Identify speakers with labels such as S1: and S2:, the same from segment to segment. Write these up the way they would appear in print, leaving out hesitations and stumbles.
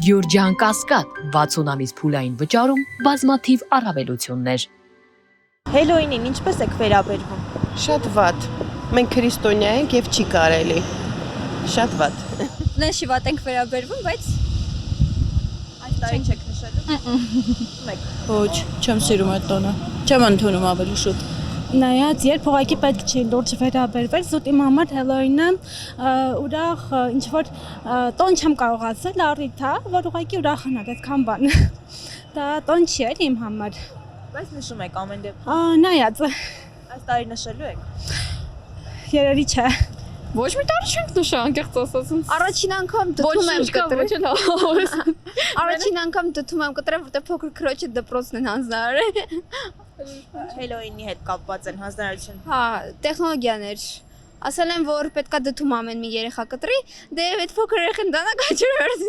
S1: Գյուրջան Կասկադ 60 ամիս փուլային վճարում բազմաթիվ առավելություններ։
S2: Հելոինին ինչպես եք վերաբերվում։
S3: Շատ վատ։ Մենք քրիստոնյա ենք եւ չի կարելի։ Շատ վատ։
S4: Նշի վատ ենք վերաբերվում, բայց
S2: Այս տարի չեք նշելու։ Մեկ։
S5: Ոչ, չեմ սիրում այդ տոնը։ Չեմ ընդունում ավելի շուտ։
S6: Նայած երբ փողակի պետք չի լուրջ վերաբերվել, զուտ իմ համար Հելոինը ուրախ ինչ որ տոն չեմ կարող ասել, առիթ է, որ ուղղակի ուրախանալ այդքան բան։ Դա տոն չի էլ իմ համար։
S2: Բայց նշում եք ամեն դեպքում։
S6: Նայած
S2: Այս տարի նշելու եք։
S6: երևի չէ։
S7: Ոչ մի տարի չենք նշա, անկեղծ ասած։
S4: առաջին անգամ դդում եմ կտրել։ Առաջին անգամ դդում եմ կտրել, որտեղ փոքր քրոջը դպրոցն են հանձնարարել։
S2: Հելոինի հետ կապված են հանձնարարություն։
S4: Հա, տեխնոլոգիաներ։ Ասել են, որ պետքա դդում ամեն մի երեխա կտրի, դե այդ փոքր երեխան դանա կաչրվեր։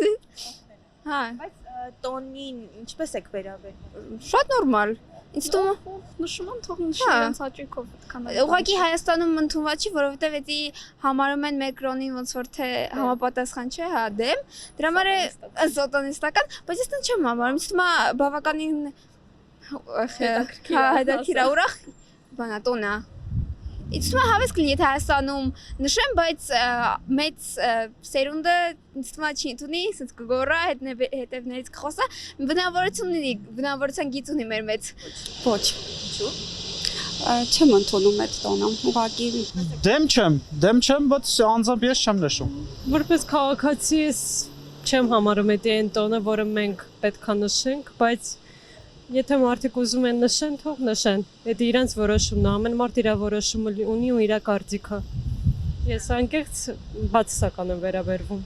S4: Հա,
S2: Բայց տոնին ինչպես եք վերաբերվում։
S4: շատ նորմալ։ Ինձ թվում է
S7: Նշում եմ, թող նշի
S4: Հա։
S7: իրենց հաճույքով այդքան։
S4: ուղղակի Հայաստանում ընդունված չի, որովհետև էդի համարում են Մեկրոնին ոնց որ թե համապատասխան չէ, հա, դեմ։ Դրա համար է սոտանիստական, բայց ես չեմ համարում, ինձ թվում է բավականին հետաքրքիր ուրախ բանատոն է։ Ինձ թվում է հավես կլինի, եթե Հայաստանում նշեմ, բայց մեծ սերունդը ինձ թվում է չի ընդունի, ասենց կգոռա, հետևներից կխոսա, բնավորություն ունի, բնավորության գիծ ունի մեր մեծ։
S8: Ոչ։ Չեմ ընդունում այդ տոնը, ուղղակի
S9: Դեմ չեմ, բայց անձամբ ես չեմ նշում։
S10: Որպես քաղաքացի ես չեմ համարում այդ տոնը, որը մենք պետքա նշենք, բայց եթե մարդիկ ուզում են նշեն, թող նշեն։ Դա իրենց որոշումն է, ամեն մարդ իր որոշումը ունի ու իր կարծիքը։ Ես անկեղծ բացասական եմ վերաբերվում։